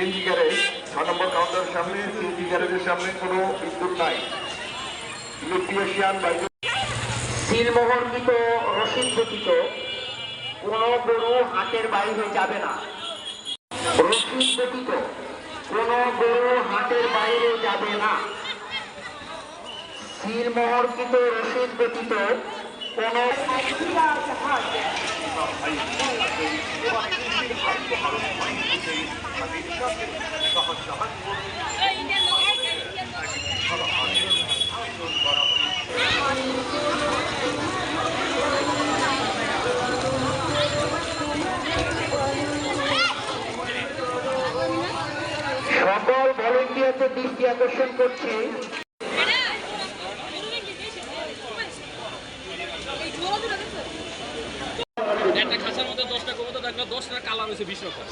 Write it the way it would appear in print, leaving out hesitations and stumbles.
CNG garage 6 নম্বর কাউন্টারের সামনে CNG গ্যারেজের সামনে কোনো বিদ্যুৎ নাই। ইলেকট্রিশিয়ান সিলমোহরকৃত রসিদ ব্যতীত কোনো গরু হাটের বাইরে যাবে না। রসিদ ব্যতীত কোনো গরু হাটের বাইরে যাবে না। সিলমোহরকৃত রসিদ ব্যতীত কোনো সকল ভলেন্টিয়ারদের দৃষ্টি আকর্ষণ করছি একটা খাঁচার মধ্যে 10টা কবুতর থাকলে 10টা কালার হয়েছে 20 রকম।